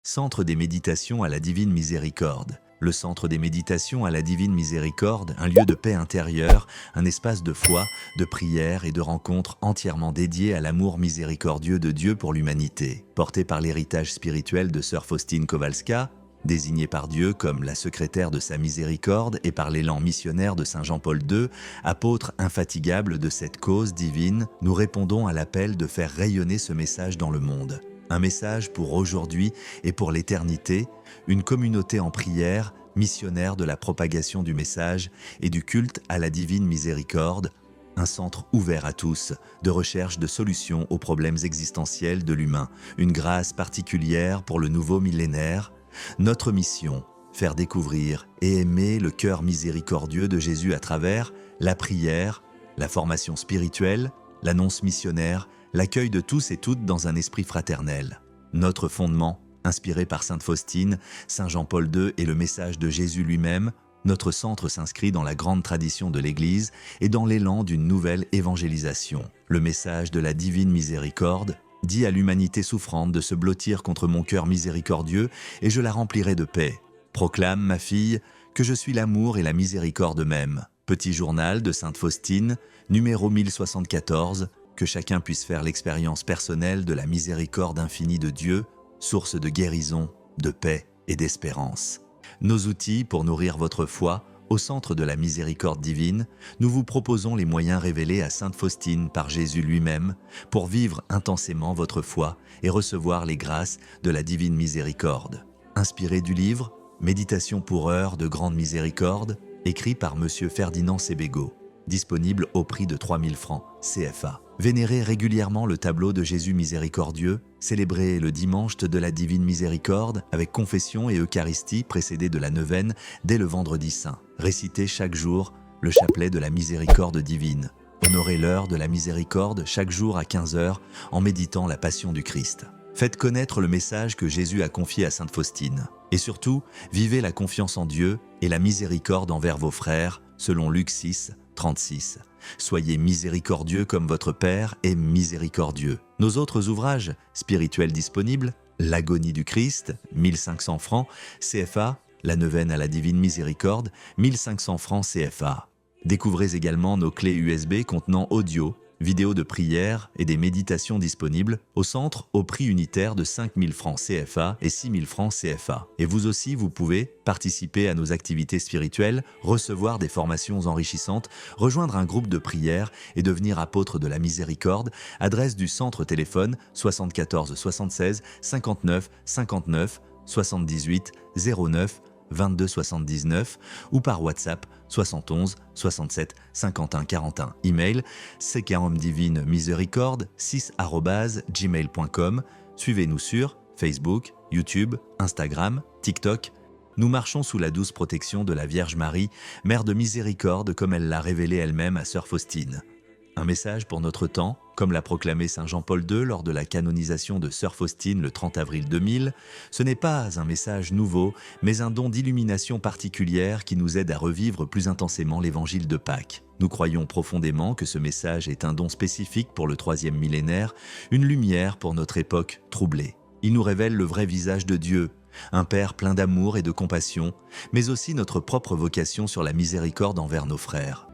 Centre des méditations à la Divine Miséricorde. Le Centre des méditations à la Divine Miséricorde, un lieu de paix intérieure, un espace de foi, de prière et de rencontre entièrement dédié à l'amour miséricordieux de Dieu pour l'humanité. Porté par l'héritage spirituel de Sœur Faustine Kowalska, désignée par Dieu comme la secrétaire de sa miséricorde et par l'élan missionnaire de Saint Jean-Paul II, apôtre infatigable de cette cause divine, nous répondons à l'appel de faire rayonner ce message dans le monde. Un message pour aujourd'hui et pour l'éternité, une communauté en prière, missionnaire de la propagation du message et du culte à la divine miséricorde, un centre ouvert à tous, de recherche de solutions aux problèmes existentiels de l'humain, une grâce particulière pour le nouveau millénaire. Notre mission, faire découvrir et aimer le cœur miséricordieux de Jésus à travers la prière, la formation spirituelle, l'annonce missionnaire, l'accueil de tous et toutes dans un esprit fraternel. Notre fondement, inspiré par Sainte Faustine, Saint Jean-Paul II et le message de Jésus lui-même, notre centre s'inscrit dans la grande tradition de l'Église et dans l'élan d'une nouvelle évangélisation. Le message de la divine miséricorde dit à l'humanité souffrante de se blottir contre mon cœur miséricordieux et je la remplirai de paix. Proclame, ma fille, que je suis l'amour et la miséricorde même. Petit journal de Sainte Faustine, numéro 1074, que chacun puisse faire l'expérience personnelle de la miséricorde infinie de Dieu, source de guérison, de paix et d'espérance. Nos outils pour nourrir votre foi, au centre de la miséricorde divine, nous vous proposons les moyens révélés à Sainte Faustine par Jésus lui-même pour vivre intensément votre foi et recevoir les grâces de la divine miséricorde. Inspiré du livre « Méditation pour heure de grande miséricorde », écrit par M. Ferdinand Sebego, disponible au prix de 3000 francs CFA. Vénérez régulièrement le tableau de Jésus miséricordieux, célébrez le dimanche de la Divine Miséricorde avec confession et Eucharistie précédée de la neuvaine dès le vendredi saint. Récitez chaque jour le chapelet de la miséricorde divine. Honorez l'heure de la miséricorde chaque jour à 15 heures en méditant la passion du Christ. Faites connaître le message que Jésus a confié à Sainte Faustine. Et surtout, vivez la confiance en Dieu et la miséricorde envers vos frères, selon Luc 6, 36. Soyez miséricordieux comme votre Père est miséricordieux. Nos autres ouvrages spirituels disponibles, L'Agonie du Christ, 1500 francs CFA, La Neuvaine à la Divine Miséricorde, 1500 francs CFA. Découvrez également nos clés USB contenant audio, vidéos de prières et des méditations disponibles au centre au prix unitaire de 5000 francs CFA et 6000 francs CFA. Et vous aussi, vous pouvez participer à nos activités spirituelles, recevoir des formations enrichissantes, rejoindre un groupe de prière et devenir apôtre de la miséricorde. Adresse du centre téléphone 74 76 59 59 78 09 22 79 ou par WhatsApp 71 67 51 41. Email ckrmdivinemiséricorde6@gmail.com. Suivez-nous sur Facebook, YouTube, Instagram, TikTok. Nous marchons sous la douce protection de la Vierge Marie, Mère de miséricorde comme elle l'a révélé elle-même à Sœur Faustine. Un message pour notre temps, comme l'a proclamé Saint Jean-Paul II lors de la canonisation de Sœur Faustine le 30 avril 2000, ce n'est pas un message nouveau, mais un don d'illumination particulière qui nous aide à revivre plus intensément l'évangile de Pâques. Nous croyons profondément que ce message est un don spécifique pour le 3e millénaire, une lumière pour notre époque troublée. Il nous révèle le vrai visage de Dieu, un Père plein d'amour et de compassion, mais aussi notre propre vocation sur la miséricorde envers nos frères.